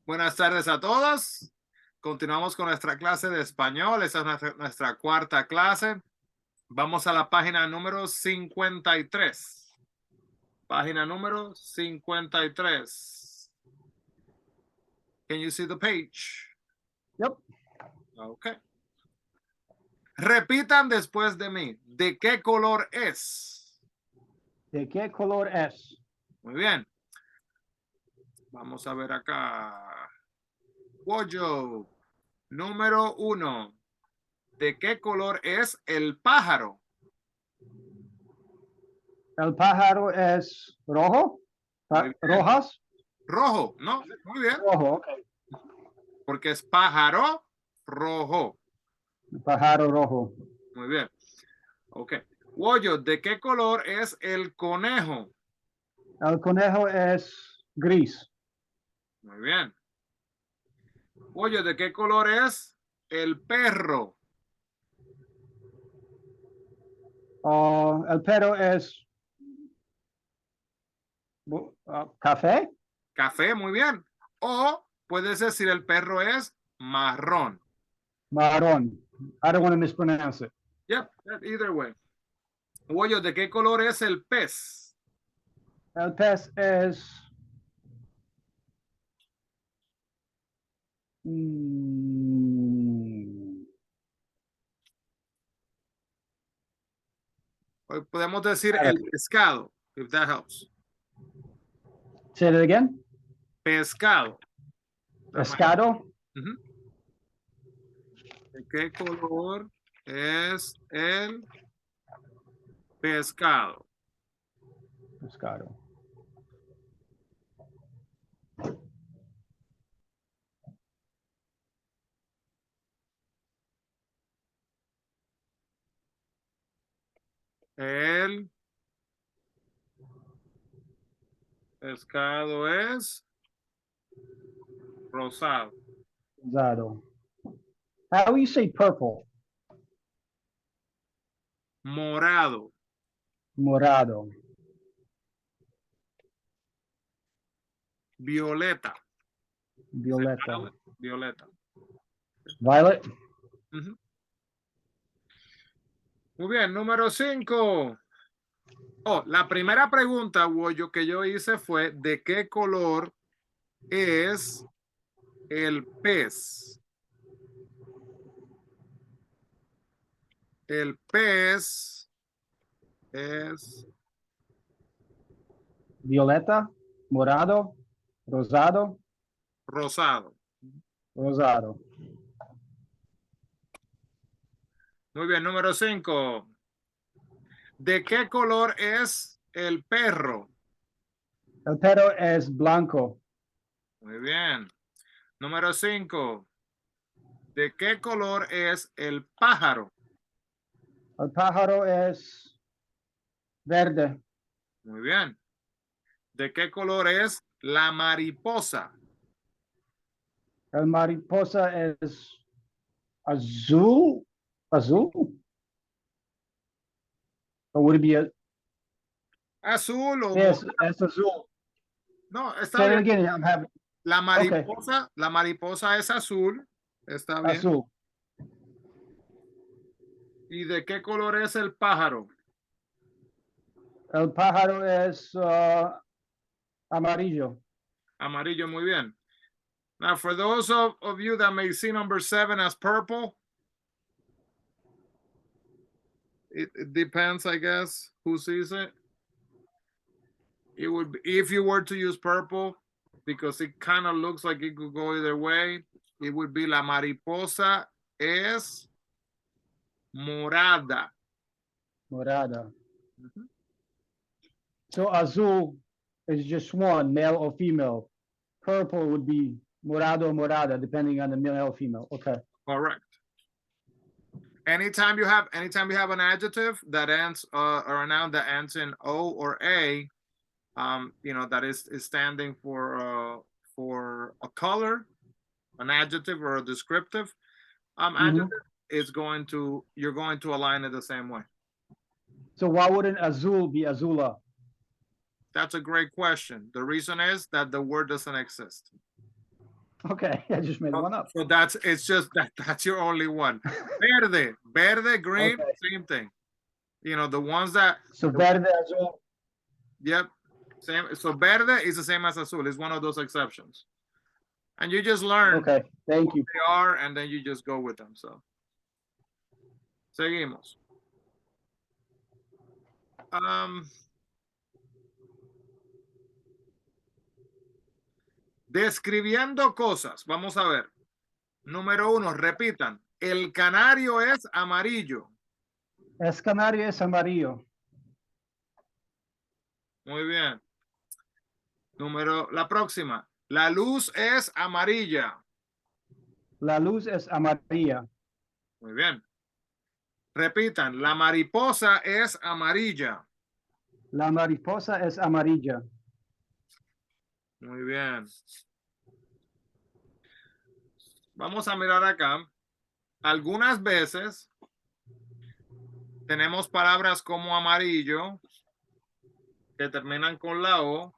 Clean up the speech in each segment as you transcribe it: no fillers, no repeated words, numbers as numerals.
Buenas tardes a todos. Continuamos con nuestra clase de español. Esta es nuestra cuarta clase. Vamos a la página número 53. Página número 53. Can you see the page? Yep. Okay. Repitan después de mí. ¿De qué color es? ¿De qué color es? Muy bien. Vamos a ver acá. Pollo. Número 1. ¿De qué color es el pájaro? El pájaro es rojo. Muy bien. ¿Rojas? Rojo, ¿no? Muy bien. Rojo, ok. Porque es pájaro rojo. El pájaro rojo. Muy bien. Ok. Pollo, ¿de qué color es el conejo? El conejo es gris. Muy bien. Pollo, ¿de qué color es el perro? El perro es café. Café, muy bien. O puedes decir el perro es marrón. Marrón. I don't want to mispronounce it. Yep, either way. Pollo, ¿de qué color es el pez? El pez es Podemos decir el pescado, if that helps. Say it again. Pescado. Pescado. ¿De qué color es el pescado? Pescado. El pescado es rosado. Rosado. How do you say purple? Morado. Morado. Violeta. Violeta. Violeta. Violet. Muy bien, número 5. Oh, la primera pregunta, Woyo, que yo hice fue ¿de qué color es el pez? El pez es Violeta. Morado. Rosado. rosado. Rosado. Muy bien, número 5. ¿De qué color es el perro? El perro es blanco. Muy bien. Número 5. ¿De qué color es el pájaro? El pájaro es verde. Muy bien. ¿De qué color es la mariposa? El mariposa es azul. Azul? Or would it be Azul o yes, es azul. no, está Say it bien. again. I'm having La mariposa es azul. Está bien. azul. ¿Y de qué color es el pájaro? El pájaro es amarillo. Amarillo, muy bien. Now, for those of you that may see number 7 as purple, it depends, I guess, who sees it. It would be, if you were to use purple, because it kind of looks like it could go either way, it would be la mariposa es morada. Morada. So azul is just one, male or female. Purple would be morado or morada, depending on the male or female. Okay. Correct. Anytime you have an adjective that ends or a noun that ends in O or A, you know, that is standing for a color, an adjective or a descriptive adjective, you're going to align it the same way. So why wouldn't azul be azula? That's a great question. The reason is that the word doesn't exist. Okay, I just made one up. So it's just that's your only one. Verde, green, Okay. same thing. You know, the ones that, So verde, azul. yep, same. So verde is the same as azul. It's one of those exceptions. And you just learn Okay, thank you. they are, and then you just go with them. So, seguimos. Describiendo cosas. Vamos a ver. Número 1, repitan. El canario es amarillo. Es canario es amarillo. Muy bien. La próxima. La luz es amarilla. La luz es amarilla. Muy bien. Repitan. La mariposa es amarilla. La mariposa es amarilla. Muy bien. Vamos a mirar acá. Algunas veces tenemos palabras como amarillo que terminan con la O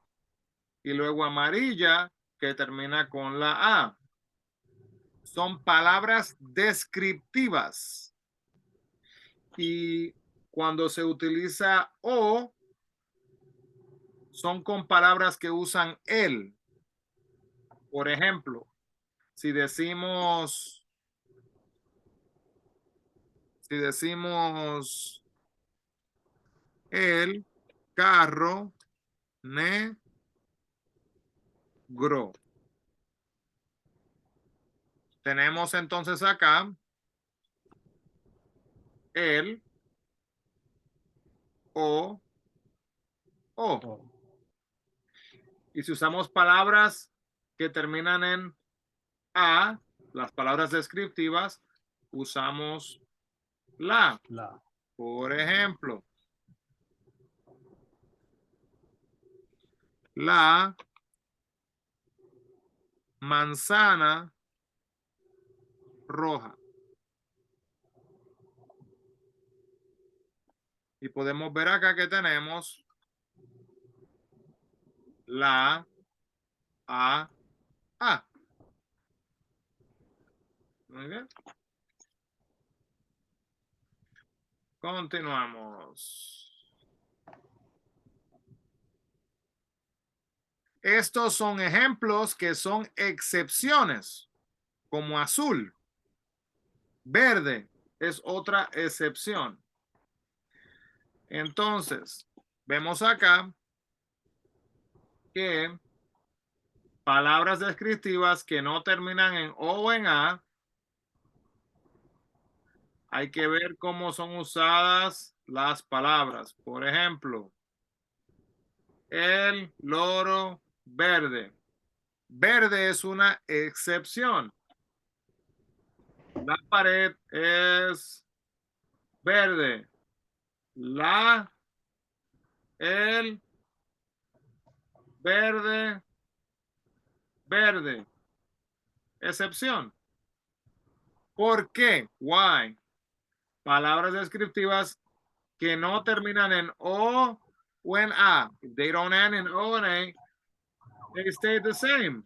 y luego amarilla que termina con la A. Son palabras descriptivas. Y cuando se utiliza O, son con palabras que usan él. Por ejemplo, si decimos el carro negro. Tenemos entonces acá el o. Y si usamos palabras que terminan en a, las palabras descriptivas, usamos la. Por ejemplo, la manzana roja. Y podemos ver acá que tenemos la a. Muy bien. Continuamos. Estos son ejemplos que son excepciones, como azul. Verde es otra excepción. Entonces, vemos acá que palabras descriptivas que no terminan en O o en A, hay que ver cómo son usadas las palabras. Por ejemplo, el loro verde. Verde es una excepción. La pared es verde. El verde. Excepción. ¿Por qué? Why? Palabras descriptivas que no terminan en O o en A. If they don't end in O and A, they stay the same.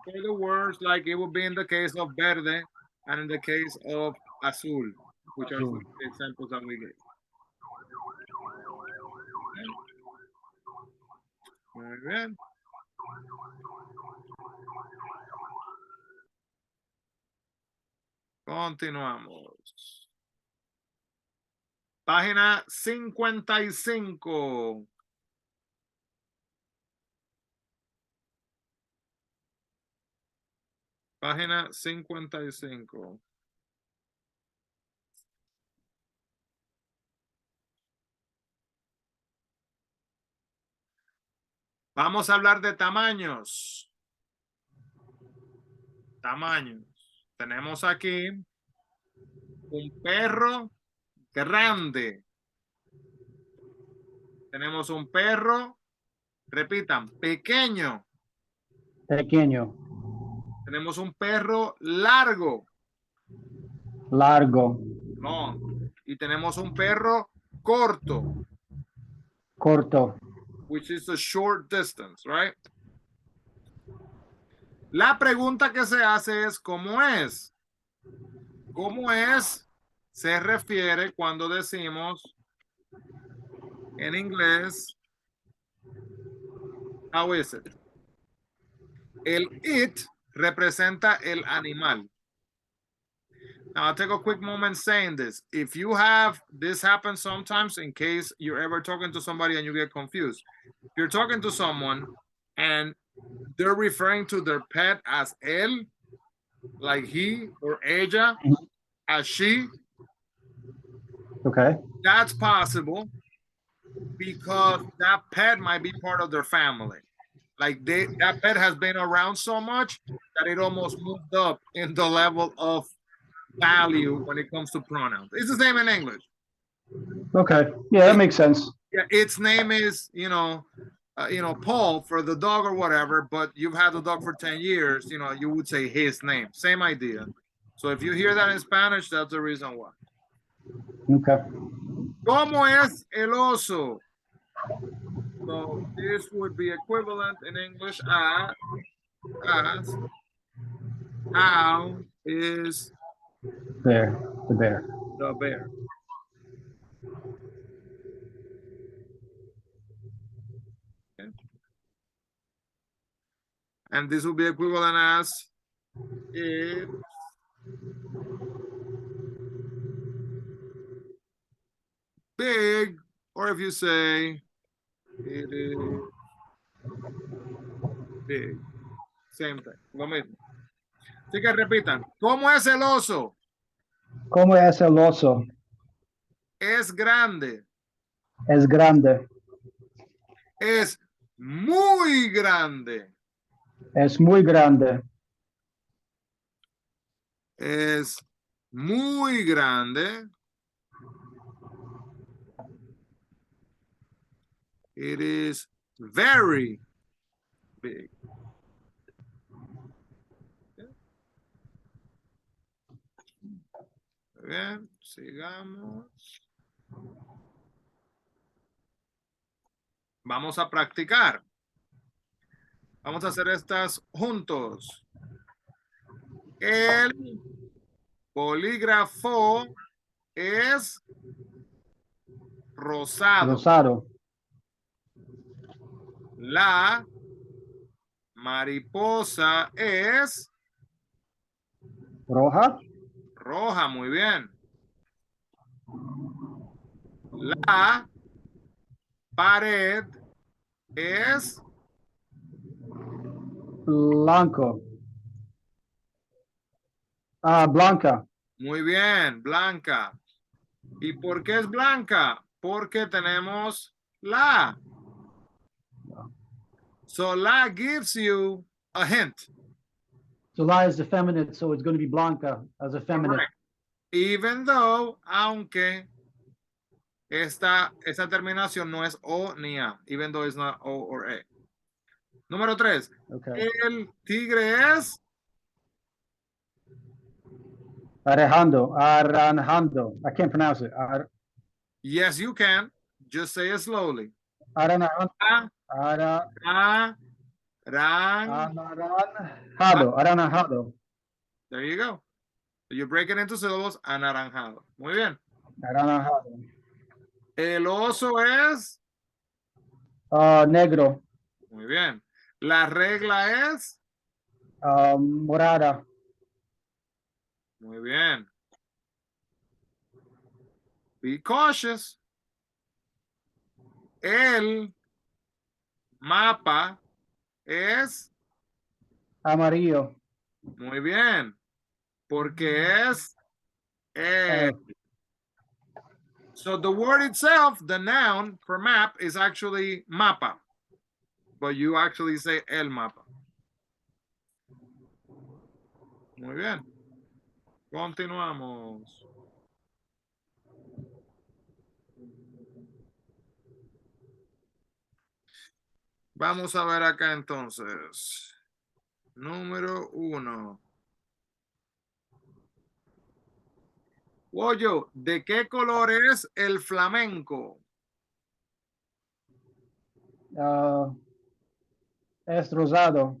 For the words like it would be in the case of verde and in the case of azul, which are some examples that we gave. Muy bien. Continuamos. Página 55. Página 55. Vamos a hablar de tamaños. Tamaños. Tenemos aquí un perro grande. Tenemos un perro, repitan, pequeño. Pequeño. Tenemos un perro largo. Largo. Long. Y tenemos un perro corto. Corto. Which is a short distance, right? La pregunta que se hace es ¿cómo es? ¿Cómo es? Se refiere cuando decimos en inglés, how is it? El it representa el animal. Now, I'll take a quick moment saying this. If you have this happen sometimes, in case you're ever talking to somebody and you get confused, if you're talking to someone and they're referring to their pet as él, like he or ella, as she, Okay. that's possible because that pet might be part of their family. Like that pet has been around so much that it almost moved up in the level of value when it comes to pronouns. It's the same in English. Okay. Yeah, that makes sense. Yeah, its name is Paul for the dog or whatever, but you've had the dog for 10 years, you would say his name. Same idea. So if you hear that in Spanish, that's the reason why. Okay. ¿Cómo es el oso? So this would be equivalent in English as how is There. The bear. the bear? Okay. And this would be equivalent as it's big, or if you say it is big. Same thing. Lo mismo. Así que repitan. ¿Cómo es el oso? ¿Cómo es el oso? Es grande. Es grande. Es muy grande. Es muy grande. Es muy grande. It is very big. Bien, sigamos. Vamos a practicar. Vamos a hacer estas juntos. El bolígrafo es rosado. Rosado. La mariposa es Roja. roja, muy bien. La pared es Blanco. Blanca. muy bien, blanca. ¿Y por qué es blanca? Porque tenemos la. So la gives you a hint. So la is the feminine, so it's going to be Blanca as a feminine. Correct. Even though, aunque esta terminación no es O ni A, even though it's not O or A. Número 3. Okay. El tigre es Arejando. Aranjando. I can't pronounce it. yes, you can. Just say it slowly. Aranjando. Aranjado. There you go. So you break it into syllables. Anaranjado. Muy bien. Aranjado. El oso es Negro. muy bien. La regla es Morada. muy bien. Be cautious. El mapa es Amarillo. muy bien. Porque es so the word itself, the noun for map is actually mapa. But you actually say el mapa. Muy bien. Continuamos. Vamos a ver acá entonces. Número 1. Pollo, ¿de qué color es el flamenco? Es rosado.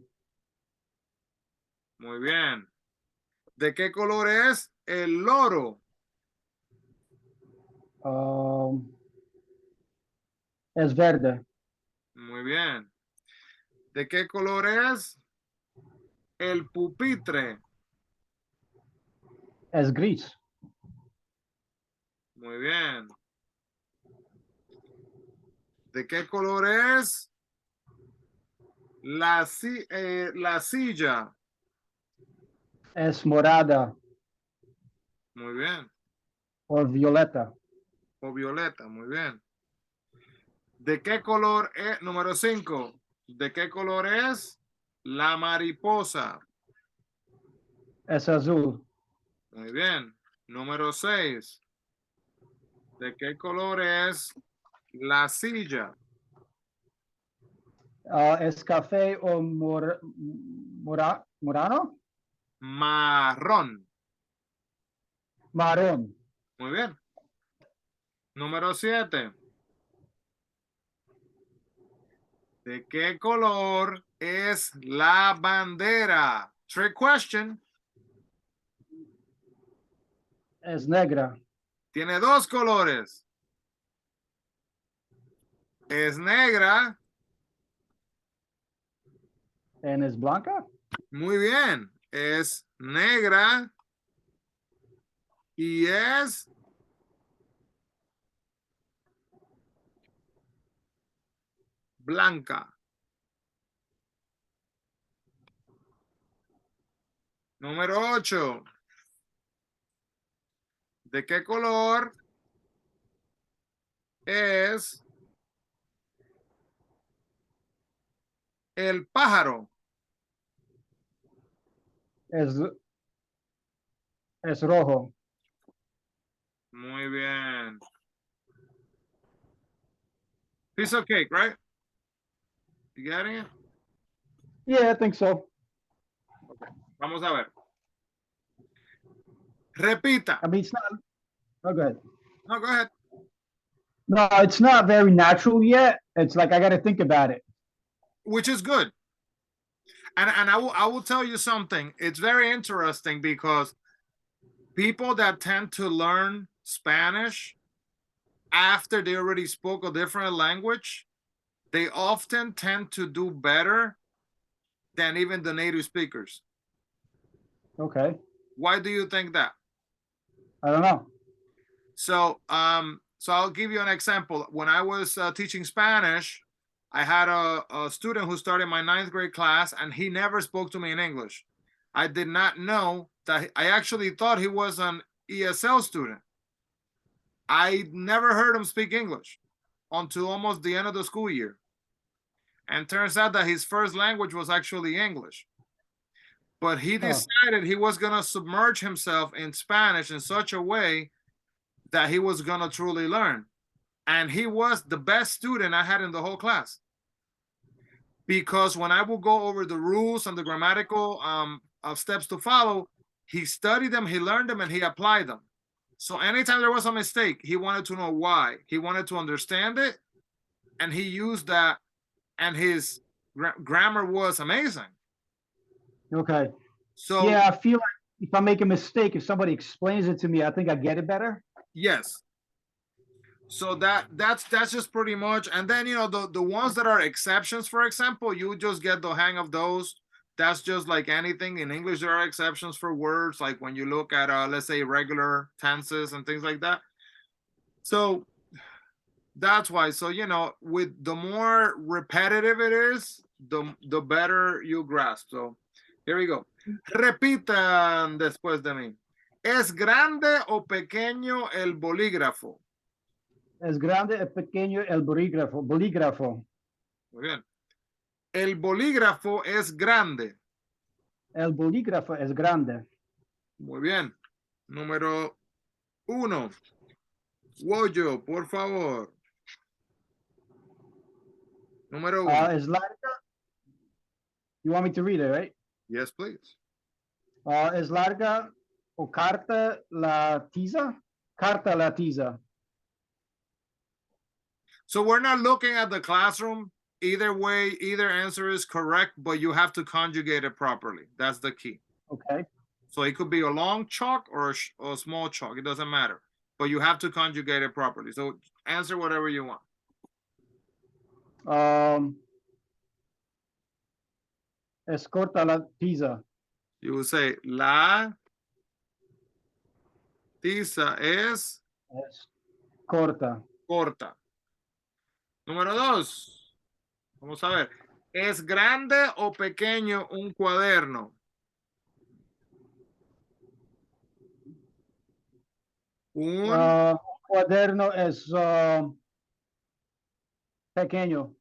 Muy bien. ¿De qué color es el loro? Es verde. Muy bien. ¿De qué color es el pupitre? Es gris. Muy bien. ¿De qué color es la silla? Es morada Muy bien. o violeta. O violeta, muy bien. ¿De qué color es, número 5? ¿De qué color es la mariposa? Es azul. Muy bien. Número 6. ¿De qué color es la silla? Es café o morano. Marrón. Marrón. Muy bien. Número 7. ¿De qué color es la bandera? Trick question. Es negra. Tiene dos colores. Es negra. Es blanca. Muy bien. Es negra y es blanca. Número 8. ¿De qué color es el pájaro? Es, es rojo. Muy bien. Piece of cake, right? You getting it? Yeah, I think so. Okay. Vamos a ver. Repita. I mean, it's not. Oh, go ahead. No, go ahead. No, it's not very natural yet. It's like I got to think about it. Which is good. And I will tell you something. It's very interesting because people that tend to learn Spanish after they already spoke a different language, they often tend to do better than even the native speakers. Okay. Why do you think that? I don't know. So I'll give you an example. When I was teaching Spanish, I had a student who started my 9th grade class, and he never spoke to me in English. I did not know that. I actually thought he was an ESL student. I never heard him speak English until almost the end of the school year. And turns out that his first language was actually English. But he decided he was going to submerge himself in Spanish in such a way that he was going to truly learn. And he was the best student I had in the whole class. Because when I would go over the rules and the grammatical steps to follow, he studied them, he learned them, and he applied them. So anytime there was a mistake, he wanted to know why. He wanted to understand it, and he used that, and his grammar was amazing. Okay. So yeah, I feel like if I make a mistake, if somebody explains it to me, I think I get it better. Yes. So that's just pretty much. And then the ones that are exceptions, for example, you just get the hang of those. That's just like anything in English. There are exceptions for words, like when you look at let's say regular tenses and things like that. So that's why. So with the more repetitive it is, the better you grasp. So here we go. Repitan después de mí. ¿Es grande o pequeño el bolígrafo? Es grande, es pequeño el bolígrafo. Bolígrafo. Muy bien. El bolígrafo es grande. El bolígrafo es grande. Muy bien. Número 1. Woyo, por favor. Número 1. Es larga. You want me to read it, right? Yes, please. Es larga o carta la tiza. Carta la tiza. So we're not looking at the classroom. Either way, either answer is correct, but you have to conjugate it properly. That's the key. Okay. So it could be a long chalk or a small chalk. It doesn't matter. But you have to conjugate it properly. So answer whatever you want. Es corta la tiza. You will say, la tiza es Es corta. corta. Número 2. Vamos a ver. ¿Es grande o pequeño un cuaderno? Un Cuaderno es pequeño.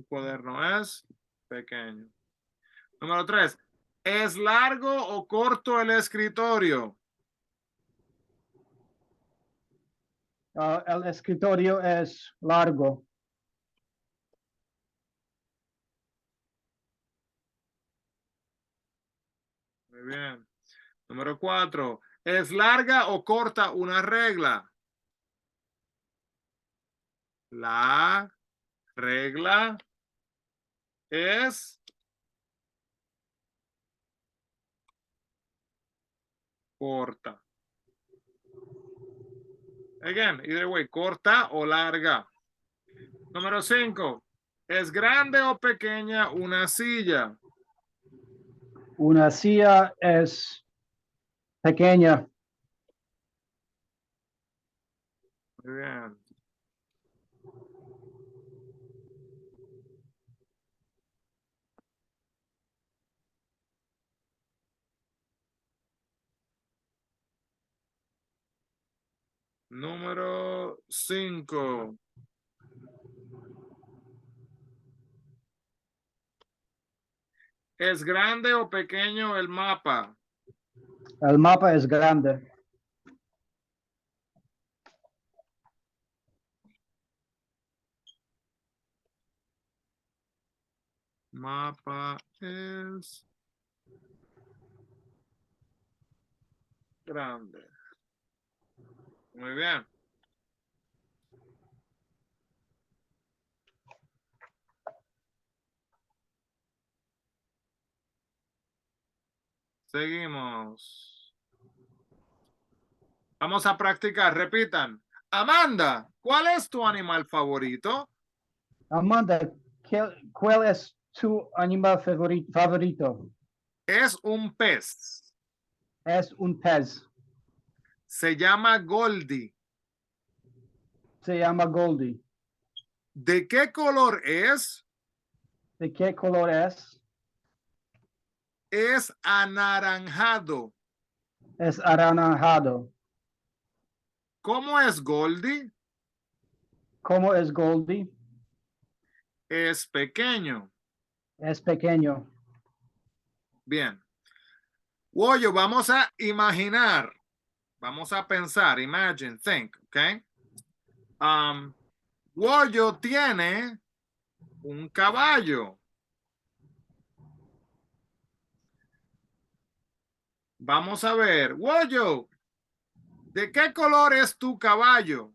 cuaderno es pequeño. Número 3. ¿Es largo o corto el escritorio? El escritorio es largo. Muy bien. Número 4. ¿Es larga o corta una regla? La regla es corta. Again, either way, corta o larga. Número 5. ¿Es grande o pequeña una silla? Una silla es pequeña. Muy bien. Número 5. ¿Es grande o pequeño el mapa? El mapa es grande. Mapa es grande. Muy bien. Seguimos. Vamos a practicar. Repitan. Amanda, ¿cuál es tu animal favorito? Amanda, ¿cuál es tu animal favorito? Es un pez. Es un pez. Se llama Goldie. Se llama Goldie. ¿De qué color es? ¿De qué color es? Es anaranjado. Es anaranjado. ¿Cómo es Goldie? ¿Cómo es Goldie? Es pequeño. Es pequeño. Bien. Woyo, vamos a imaginar. Vamos a pensar. Imagine, think, ¿ok? Woyo tiene un caballo. Vamos a ver. Woyo, ¿de qué color es tu caballo?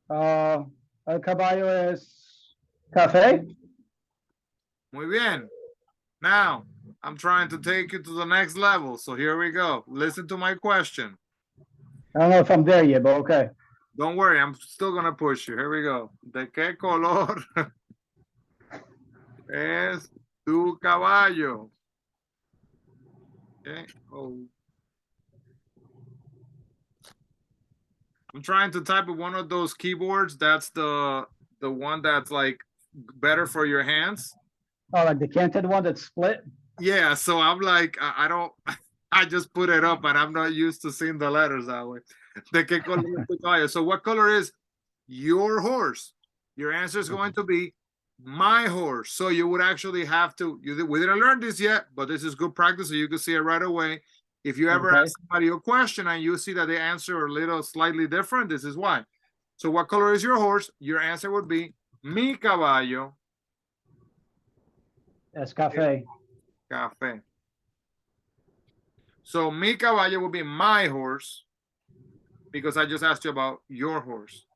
El caballo es café. Muy bien. Now, I'm trying to take you to the next level. So here we go. Listen to my question. I don't know if I'm there yet, but okay. Don't worry, I'm still going to push you. Here we go. ¿De qué color es tu caballo? Okay. Oh. I'm trying to type with one of those keyboards. That's the one that's like better for your hands. Oh, like the canted one that's split? Yeah, so I'm like, I don't, I just put it up and I'm not used to seeing the letters that way. ¿De qué color es tu caballo? So what color is your horse? Your answer is going to be my horse. So you would actually have to, we didn't learn this yet, but this is good practice so you can see it right away. If you ever ask somebody a question and you see that they answer a little slightly different, this is why. So what color is your horse? Your answer would be mi caballo. Es café. Café. So mi caballo would be my horse. because I just asked you about your horse.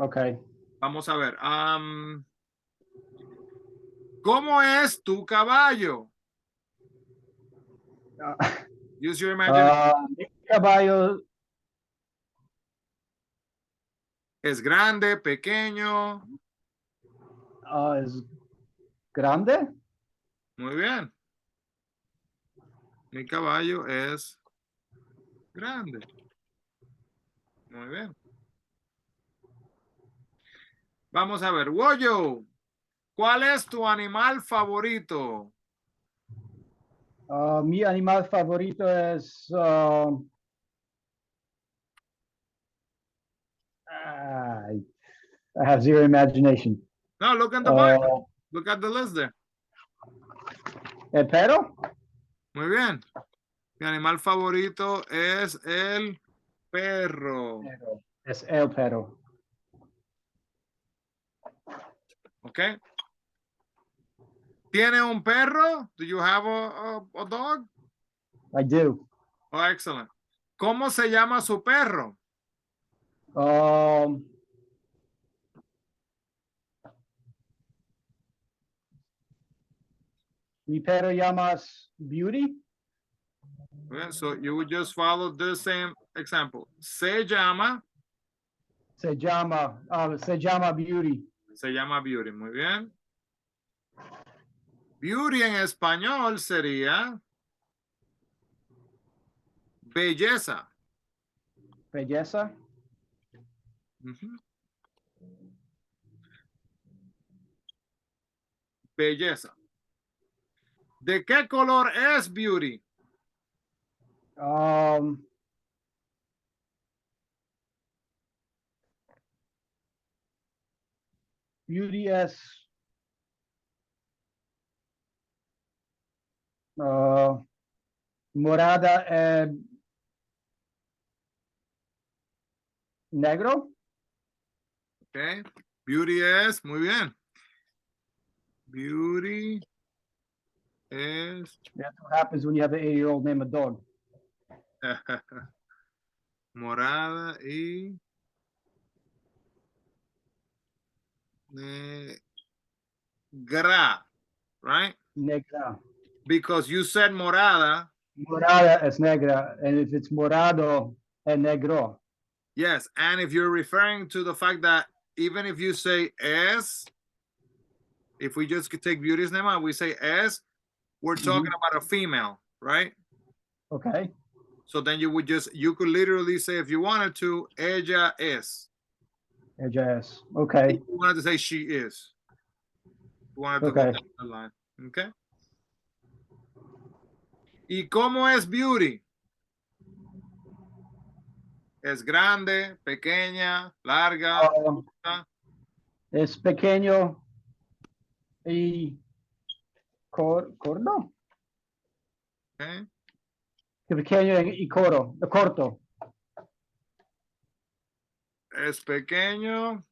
Okay. Vamos a ver. ¿Cómo es tu caballo? Use your imagination. Mi caballo ¿Es grande, pequeño? es grande. Muy bien. Mi caballo es grande. Muy bien. Vamos a ver. Woyo, ¿cuál es tu animal favorito? Mi animal favorito es I have zero imagination. No, look at the Bible. Look at the list there. El perro. Muy bien. Mi animal favorito es el perro. Es el perro. ¿Ok? ¿Tiene un perro? Do you have a dog? I do. Oh, excellent. ¿Cómo se llama su perro? Mi perro llamas Beauty. Okay, so you would just follow the same example. Se llama Se llama Beauty. Beauty. Muy bien. Beauty en español sería belleza. Belleza. Ujú. Belleza. ¿De qué color es Beauty? Beauty es morada negro. Okay. Beauty es, muy bien. Beauty es That's what happens when you have an 8-year-old named a dog. morada y negra, right? Negra. Because you said morada. Morada es negra, and if it's morado es negro. Yes, and if you're referring to the fact that even if you say es, if we just take Beauty's name and we say es, we're talking about a female, right? Okay. So then you could literally say, if you wanted to, ella es. Ella es. Okay. If you wanted to say she is. You wanted to go down the line. Okay. ¿Y cómo es Beauty? ¿Es grande, pequeña, larga? Es pequeño y corto. Okay. Pequeño y corto. Es pequeño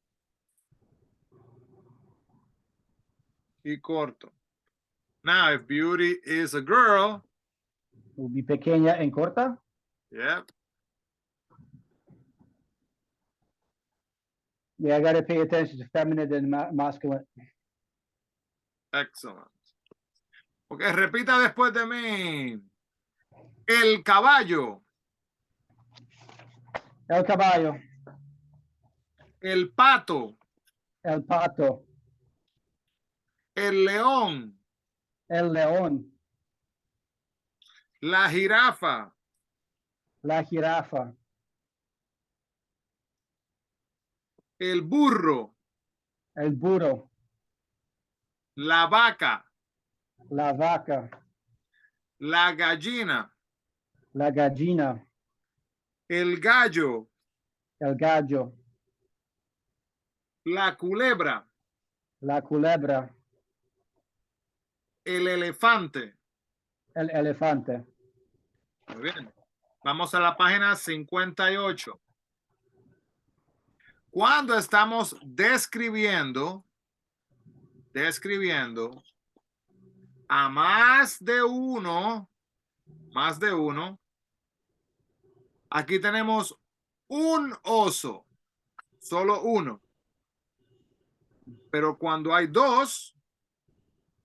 y corto. Now, if Beauty is a girl, Will be pequeña and corta. yeah. Yeah, I got to pay attention to feminine and masculine. Excellent. Ok, repita después de mí. El caballo. El caballo. El pato. El pato. El león. El león. La jirafa. La jirafa. El burro. El burro. La vaca. La vaca. La gallina. La gallina. El gallo. El gallo. La culebra. La culebra. El elefante. El elefante. Muy bien. Vamos a la página 58. Cuando estamos describiendo a más de uno, aquí tenemos un oso, solo uno. Pero cuando hay dos,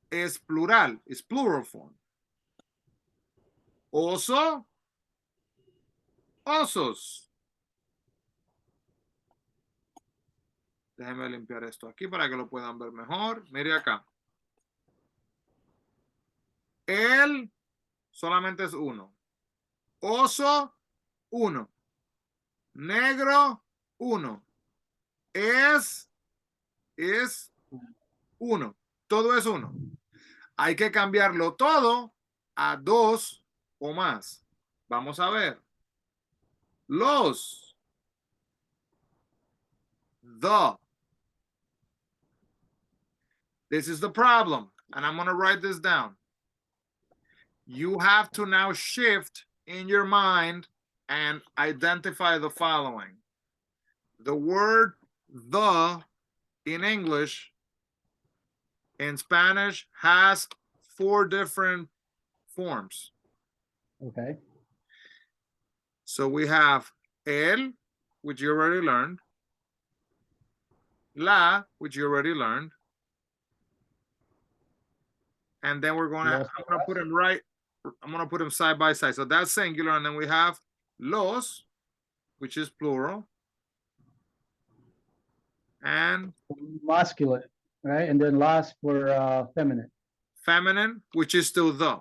es plural, es plural form. Oso, osos. Déjenme limpiar esto aquí para que lo puedan ver mejor. Mire acá. El solamente es uno. Oso, uno. Negro, uno. Es uno. Todo es uno. Hay que cambiarlo todo a dos o más. Vamos a ver. Los. The. This is the problem. And I'm going to write this down. You have to now shift in your mind and identify the following. The word the in English, in Spanish, has 4 different forms. Okay. So we have el, which you already learned, la, which you already learned, and then we're going to, I'm going to put them right, I'm going to put them side by side. So that's singular, and then we have los, which is plural, and Masculine, right? And then last for feminine. feminine, which is still the.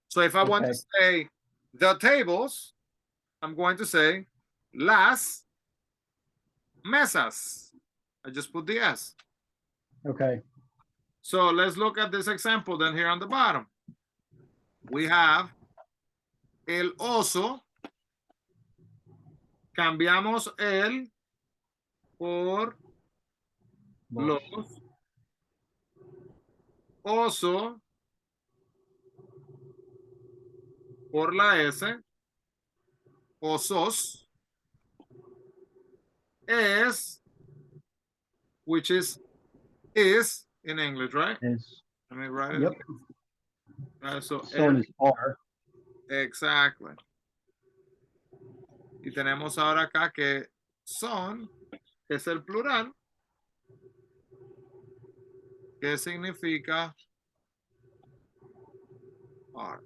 So if I want to say the tables, I'm going to say las mesas. I just put the S. Okay. So let's look at this example then here on the bottom. We have el oso. Cambiamos el por los. Oso por la S. Osos. Es, which is in English, right? Is. Let me write it. Yep. So Son is R. Exactly. Y tenemos ahora acá que son es el plural, que significa are.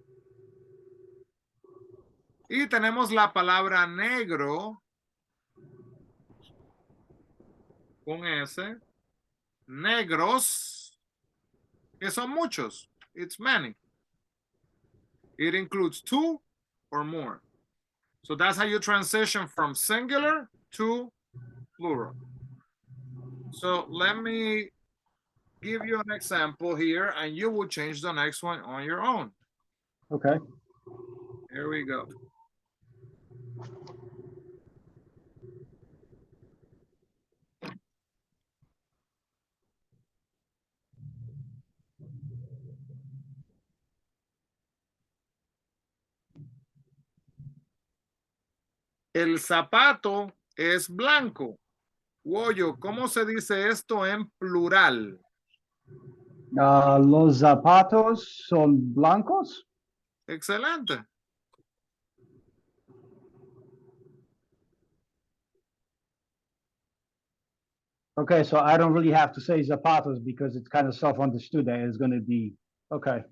Y tenemos la palabra negro con S, negros, que son muchos. It's many. It includes 2 or more. So that's how you transition from singular to plural. So let me give you an example here, and you will change the next one on your own. Okay. Here we go. El zapato es blanco. Woyo, ¿cómo se dice esto en plural? Los zapatos son blancos. Excelente. Okay, so I don't really have to say zapatos because it's kind of self-understood that it's going to be okay.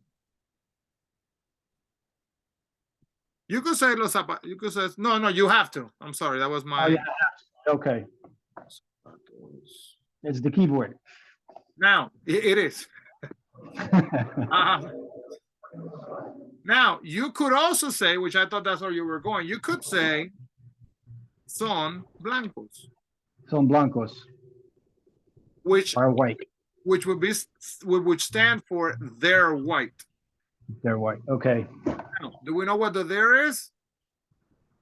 You could say los zapatos. You could say no. You have to. I'm sorry. That was my. Oh, yeah. Okay. It's the keyboard. Now it is. Now you could also say, which I thought that's where you were going. You could say son blancos, Son blancos which are white. which would stand for they're white. They're white. Okay. Now, do we know what the there is?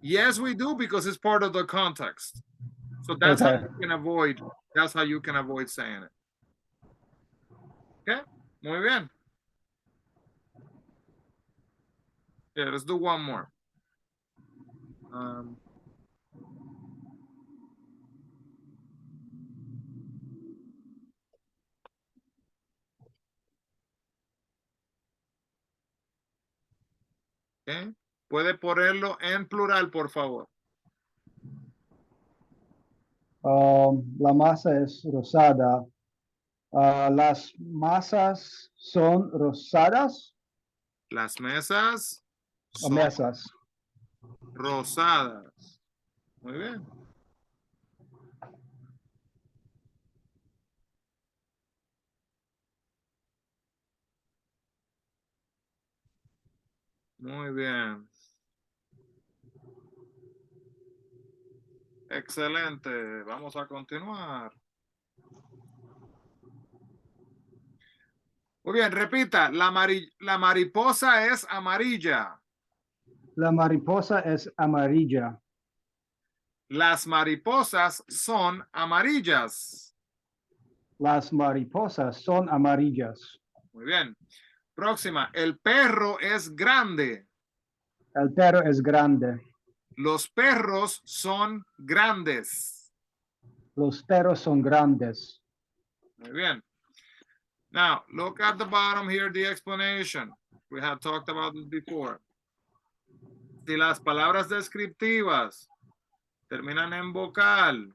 Yes, we do, because it's part of the context. So that's how you can avoid. That's how you can avoid saying it. Okay, muy bien. Yeah, let's do one more. Okay. Puede ponerlo en plural, por favor. La masa es rosada. Las masas son rosadas Las mesas o son mesas. rosadas. Muy bien. Muy bien. Excelente. Vamos a continuar. Muy bien, repita. La mariposa es amarilla. La mariposa es amarilla. Las mariposas son amarillas. Las mariposas son amarillas. Muy bien. Próxima. El perro es grande. El perro es grande. Los perros son grandes. Los perros son grandes. Muy bien. Now, look at the bottom here, the explanation. We have talked about this before. Si las palabras descriptivas terminan en vocal,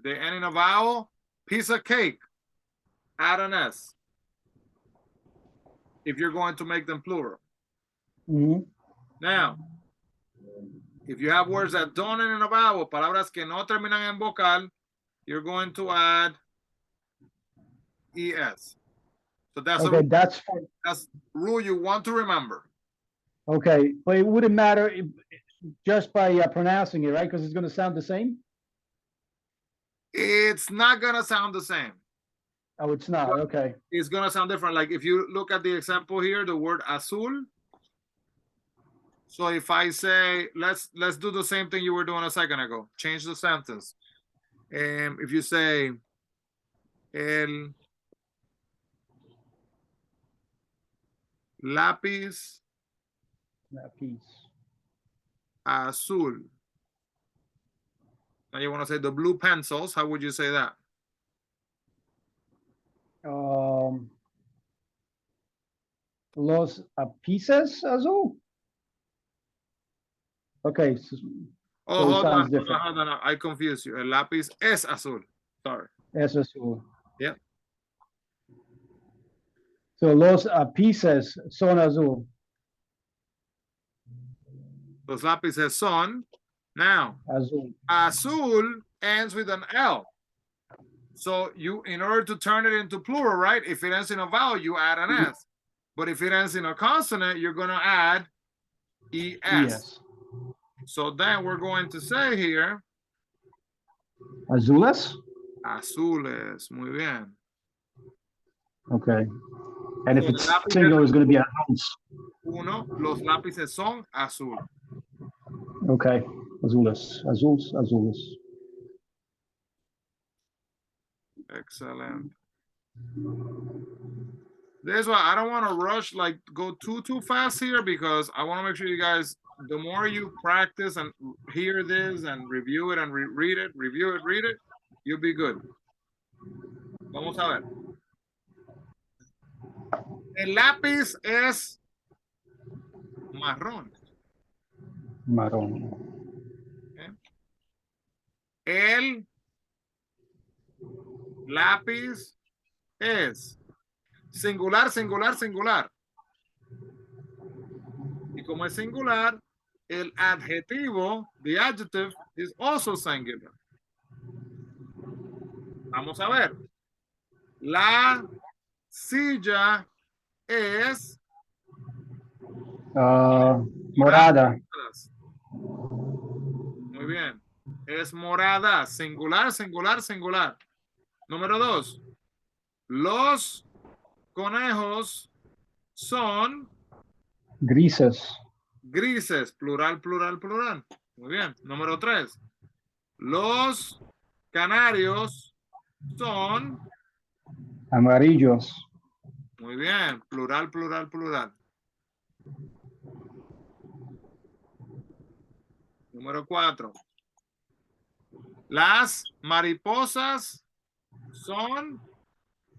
they end in a vowel, piece of cake, add an S. If you're going to make them plural. Mhm. Now, if you have words that don't end in a vowel, palabras que no terminan en vocal, you're going to add ES. So that's Okay, a that's rule you want to remember. okay. But it wouldn't matter just by pronouncing it, right? Because it's going to sound the same. It's not going to sound the same. Oh, it's not. Okay. It's going to sound different. Like if you look at the example here, the word azul. So if I say, let's do the same thing you were doing a second ago. Change the sentence. If you say, el lápiz That piece. azul. Now you want to say the blue pencils. How would you say that? Los apices azul. Okay. Oh, So it hold sounds on, different. hold on. I confused you. El lápiz es azul. Sorry. Es azul. Yep. So los apices son azul. Los lápices son. Now, Azul. azul ends with an L. So you, in order to turn it into plural, right? If it ends in a vowel, you add an S. But if it ends in a consonant, you're going to add ES. Yes. So then we're going to say here, Azules. azules. Muy bien. Okay. And if So it's singular, it's going to be azules. Uno, los lápices son azul. Okay. Azules. Azules. Azules. Excellent. This one, I don't want to rush, like go too fast here because I want to make sure you guys, the more you practice and hear this and review it and read it, review it, read it, you'll be good. Vamos a ver. El lápiz es marrón. Marrón. Okay. El lápiz es singular, singular, singular. Y como es singular, el adjetivo, the adjective, is also singular. Vamos a ver. La silla es Morada. Muy bien. Es morada. Singular, singular, singular. Número 2. Los conejos son Grises. grises. Plural, plural, plural. Muy bien. Número 3. Los canarios son Amarillos. muy bien. Plural, plural, plural. Número 4. Las mariposas son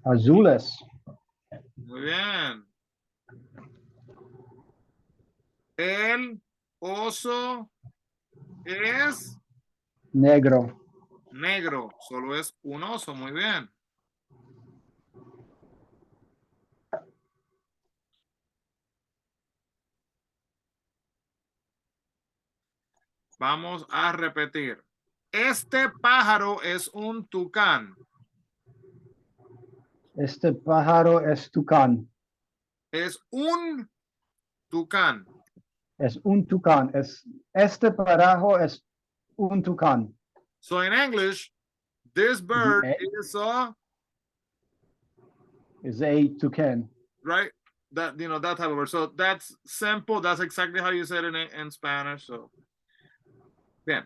Azules. muy bien. El oso es Negro. Negro, solo es un oso, muy bien. Vamos a repetir. Este pájaro es un tucán. Este pájaro es tucán. Es un tucán. Es un tucán. Este pájaro es un tucán. So in English, this bird is Is a toucan. right? That, you know, that type of word. So that's simple. That's exactly how you say it in Spanish. So, bien.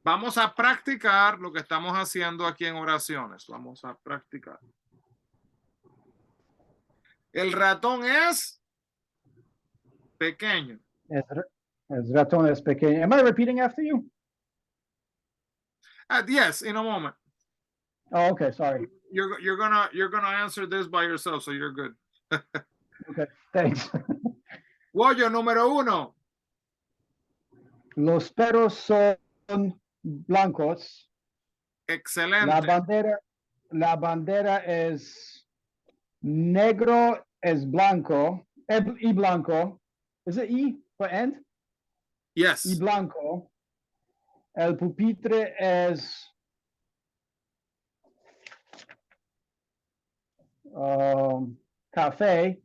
Vamos a practicar lo que estamos haciendo aquí en oraciones. Vamos a practicar. El ratón es pequeño. Es ratón es pequeño. Am I repeating after you? Yes, in a moment. Oh, okay. Sorry. You're gonna answer this by yourself, so you're good. Okay. Thanks. Pollo número 1. Los perros son blancos. Excelente. La bandera es negro, es blanco, y blanco. Is it E for end? Yes. Y blanco. El pupitre es café.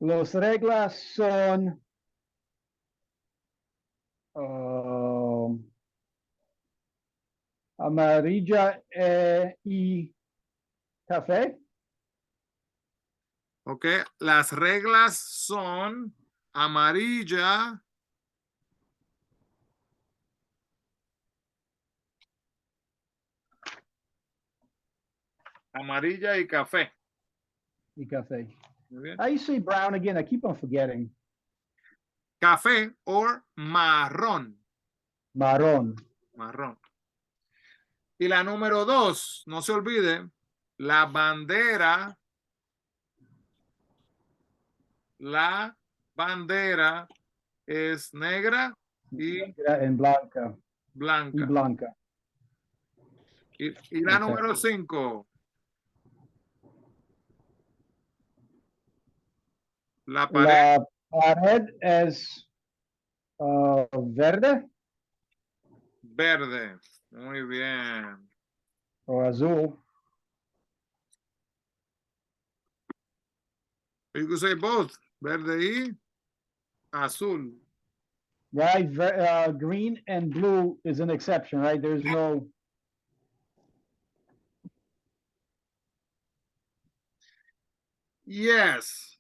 Las reglas son amarilla y café. Ok, las reglas son amarilla, amarilla y café. Y café. Muy bien. How you say brown again? I keep on forgetting. Café o marrón. Marrón. Marrón. Y la número 2, no se olvide, la bandera es negra y Negra en blanca. blanca. Y blanca. Y la número 5. La pared es verde verde. Muy bien. o azul. You could say both. Verde y azul. Right? Green and blue is an exception, right? There's no. Yes.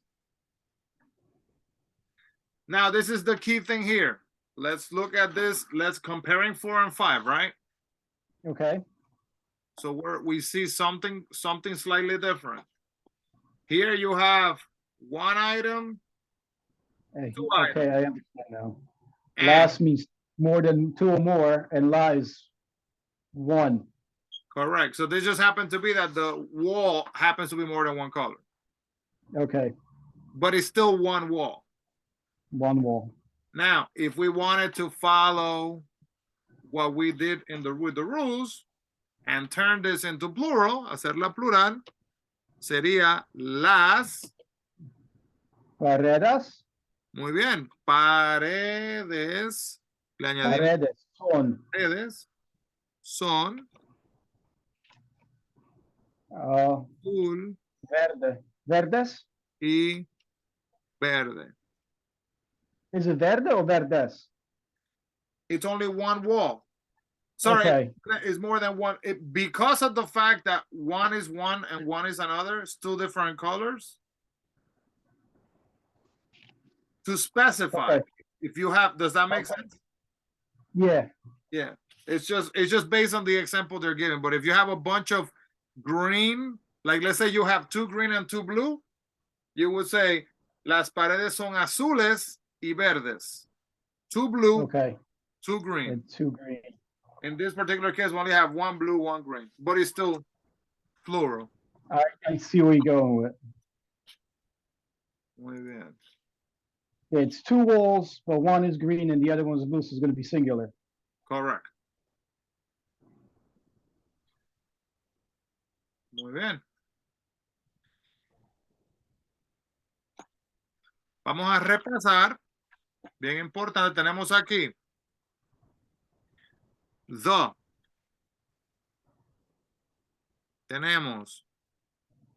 Now, this is the key thing here. Let's look at this. Let's comparing 4 and 5, right? Okay. So we see something slightly different. Here you have one item, two items. Okay, I understand now. Last means more than 2 or more, and lies 1. Correct. So this just happened to be that the wall happens to be more than one color. Okay. But it's still one wall. One wall. Now, if we wanted to follow what we did with the rules and turn this into plural, hacerla plural, sería las Paredes. Muy bien. Paredes. Le añadimos paredes son azul verdes. y verde. Is it verde or verdes? It's only one wall. Sorry, okay. It's more than one. Because of the fact that one is one and one is another, it's 2 different colors. To specify, if you have, does that make sense? Yeah. Yeah. It's just based on the example they're giving. But if you have a bunch of green, like let's say you have 2 green and 2 blue, you would say las paredes son azules y verdes. 2 blue, 2 green. And 2 green. In this particular case, we only have 1 blue, 1 green, but it's still plural. I see where you're going with. Muy bien. It's 2 walls, but one is green and the other one is blue, so it's going to be singular. Correct. Muy bien. Vamos a repasar. Bien importante, tenemos aquí the. Tenemos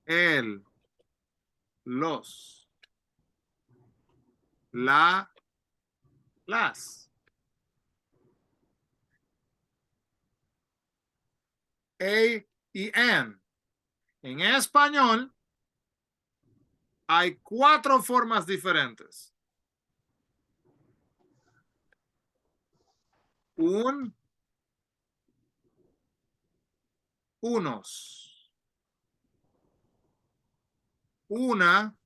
el, los, la, las. A y N. En español hay 4 formas diferentes. Unos. Una.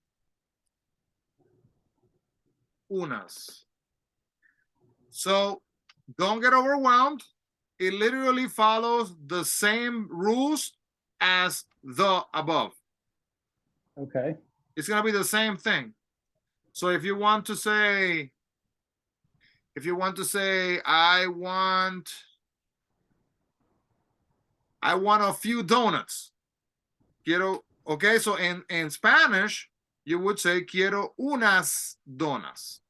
Unas. So don't get overwhelmed. It literally follows the same rules as the above. Okay. It's going to be the same thing. So if you want to say, I want a few donuts. Quiero, okay, so in Spanish, you would say quiero unas donas.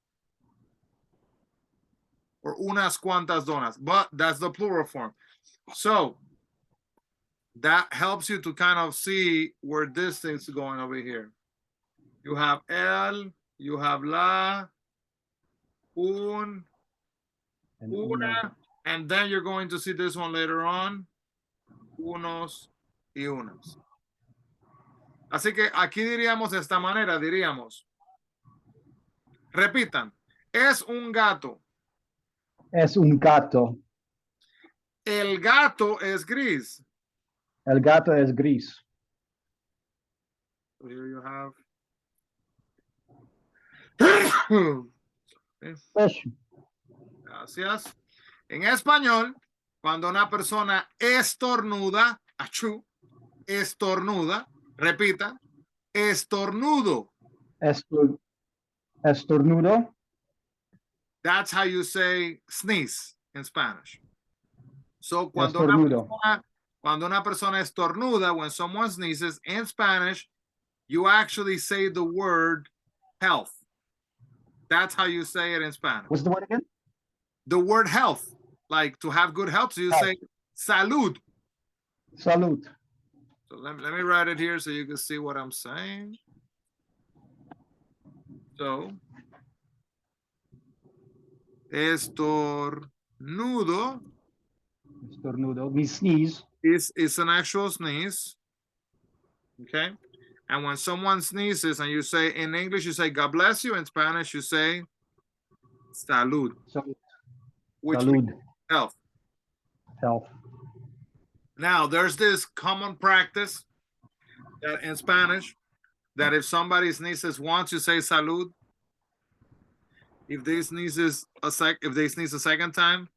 Or unas cuantas donas, but that's the plural form. So that helps you to kind of see where this thing's going over here. You have el, you have la, un, And una, and then you're going to see this one later on. Unos y unas. Así que aquí diríamos de esta manera, diríamos. Repitan. Es un gato. Es un gato. El gato es gris. El gato es gris. So here you have. Gracias. En español, cuando una persona estornuda, achú, estornuda, repita, estornudo. Estornudo. That's how you say sneeze in Spanish. So cuando una persona estornuda, when someone sneezes in Spanish, you actually say the word health. That's how you say it in Spanish. What's the word again? The word health, like to have good health. So you say salud. Salud. So let me write it here so you can see what I'm saying. So, estornudo. Estornudo. We sneeze. Is an actual sneeze. Okay. And when someone sneezes and you say, in English, you say, God bless you. In Spanish, you say, salud. Salud. Which Salud. means health. Health. Now, there's this common practice that in Spanish, that if somebody sneezes once, you say salud. If they sneeze a second time,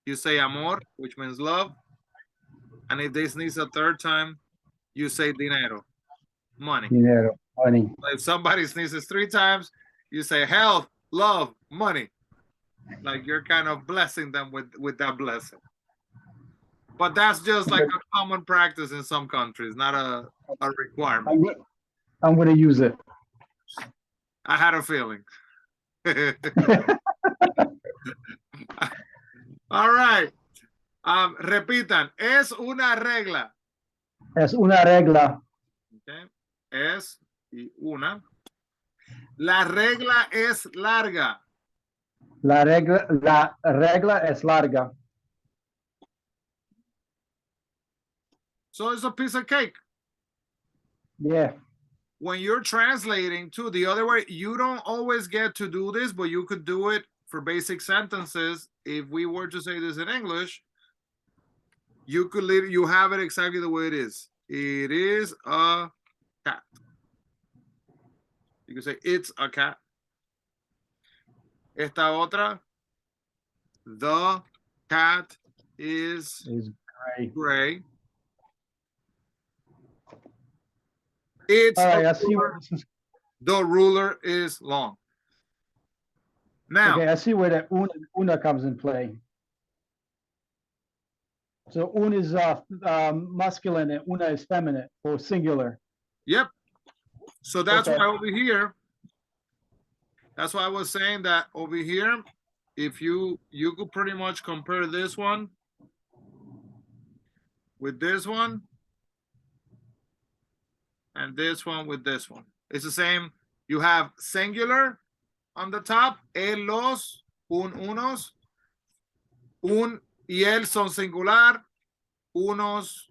you say amor, which means love. And if they sneeze a third time, you say dinero, money. Dinero. Money. If somebody sneezes 3 times, you say health, love, money. Like you're kind of blessing them with that blessing. But that's just like a common practice in some countries, not a requirement. I'm going to use it. I had a feeling. All right. Repitan. Es una regla. Es una regla. Okay. Es y una. La regla es larga. La regla es larga. So it's a piece of cake. Yeah. When you're translating to the other way, you don't always get to do this, but you could do it for basic sentences. If we were to say this in English, you have it exactly the way it is. It is a cat. You can say it's a cat. Esta otra, the cat is gray. It's all right, I see where this is. The ruler is long. Now, okay, I see where that una comes in play. So un is masculine and una is feminine or singular. Yep. So that's Okay. why over here, that's why I was saying that over here, if you could pretty much compare this one with this one and this one with this one. It's the same. You have singular on the top, el, los, un, unos, un y el son singular, unos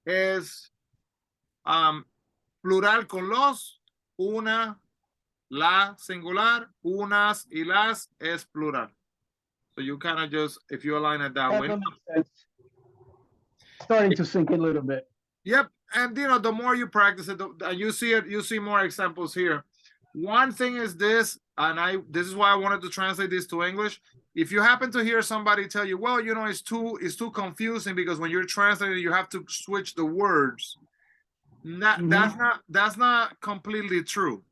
es plural con los, una, la singular, unas y las es plural. So you kind of just, if you align it that way. That makes sense. Starting to sink in a little bit. Yep, and the more you practice it, you see it, you see more examples here. One thing is this, and this is why I wanted to translate this to English. If you happen to hear somebody tell you, well, it's too confusing because when you're translating, you have to switch the words. That's not completely true.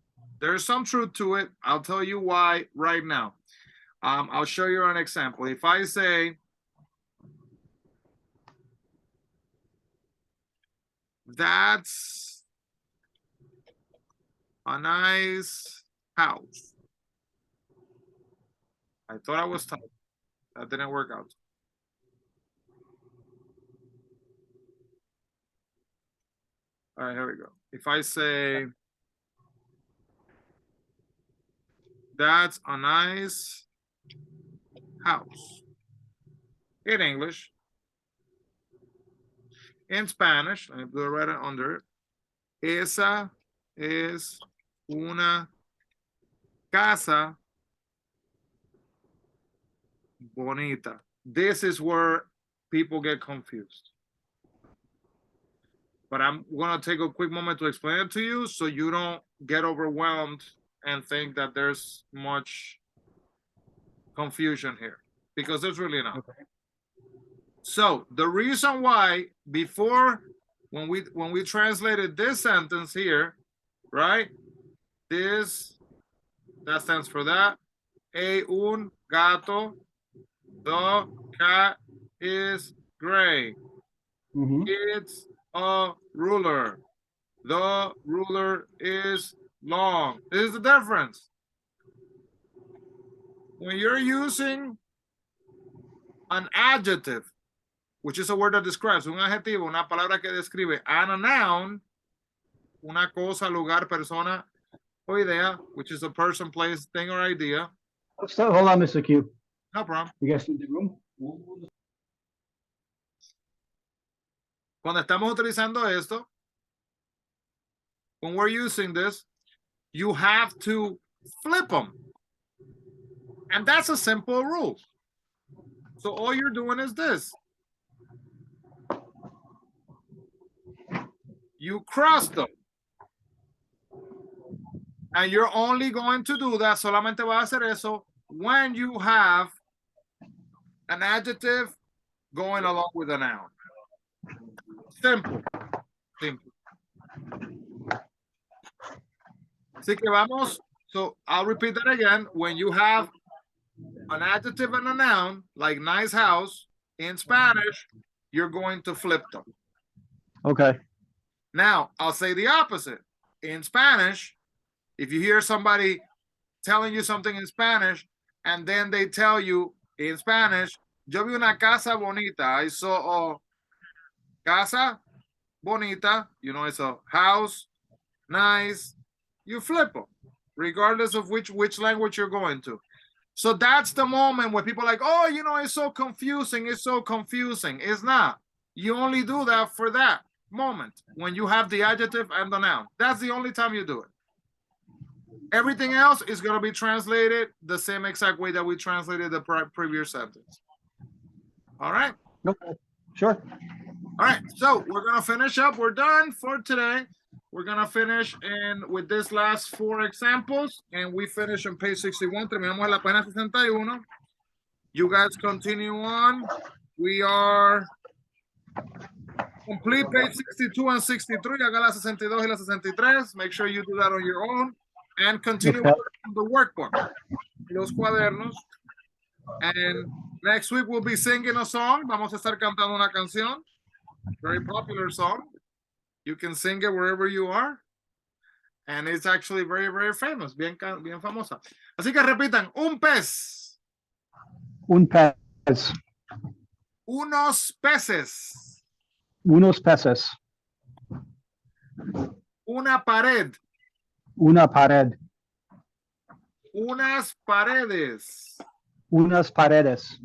There's some truth to it. I'll tell you why right now. I'll show you an example. If I say, that's a nice house. I thought I was typing. That didn't work out. All right, here we go. If I say, that's a nice house. In English. In Spanish, let me put it right under it. Esa es una casa bonita. This is where people get confused. But I'm going to take a quick moment to explain it to you so you don't get overwhelmed and think that there's much confusion here, because there's really not. Okay. So the reason why before, when we translated this sentence here, right? That stands for that. Un gato. The cat is gray. Mm-hmm. It's a ruler. The ruler is long. This is the difference. When you're using an adjective, which is a word that describes, un adjetivo, una palabra que describe, and a noun, una cosa, lugar, persona, o idea, which is a person, place, thing, or idea. So, hold on, Mr. Q. No problem. You guys in the room? Cuando estamos utilizando esto, when we're using this, you have to flip them. And that's a simple rule. So all you're doing is this. You cross them. And you're only going to do that, solamente va a hacer eso, when you have an adjective going along with a noun. Simple. Simple. Así que vamos, so I'll repeat that again. When you have an adjective and a noun, like nice house, in Spanish, you're going to flip them. Okay. Now, I'll say the opposite. In Spanish, if you hear somebody telling you something in Spanish, and then they tell you in Spanish, yo vi una casa bonita. I saw a casa bonita. It's a house, nice. You flip them, regardless of which language you're going to. So that's the moment where people are like, oh, it's so confusing. It's so confusing. It's not. You only do that for that moment when you have the adjective and the noun. That's the only time you do it. Everything else is going to be translated the same exact way that we translated the previous sentence. All right? Okay. Sure. All right. So we're going to finish up. We're done for today. We're going to finish with this last 4 examples, and we finish on page 61. Terminamos en la página 61. You guys continue on. We are complete page 62 and 63. Haga la 62 y la 63. Make sure you do that on your own. And continue on the workbook, los cuadernos. And Next week we'll be singing a song. Vamos a estar cantando una canción. Very popular song. You can sing it wherever you are. And it's actually very, very famous. Bien famosa. Así que repitan. Un pez. Un pez. Unos peces. Unos peces. Una pared. Una pared. Unas paredes. Unas paredes.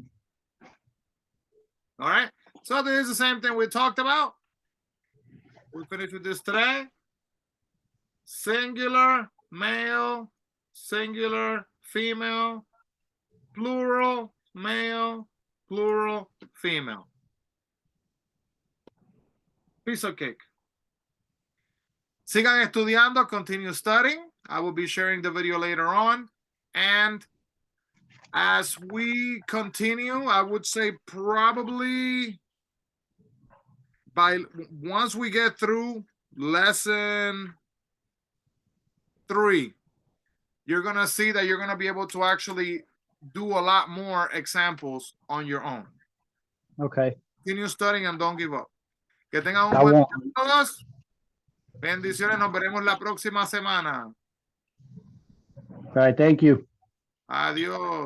All right. So this is the same thing we talked about. We finished with this today. Singular, male, singular, female, plural, male, plural, female. Piece of cake. Sigan estudiando, continue studying. I will be sharing the video later on. And as we continue, I would say probably once we get through lesson 3, you're going to see that you're going to be able to actually do a lot more examples on your own. Okay. Continue studying and don't give up. Que tengan un I buen won't. día todos. Bendiciones, nos veremos la próxima semana. All right, thank you. Adiós.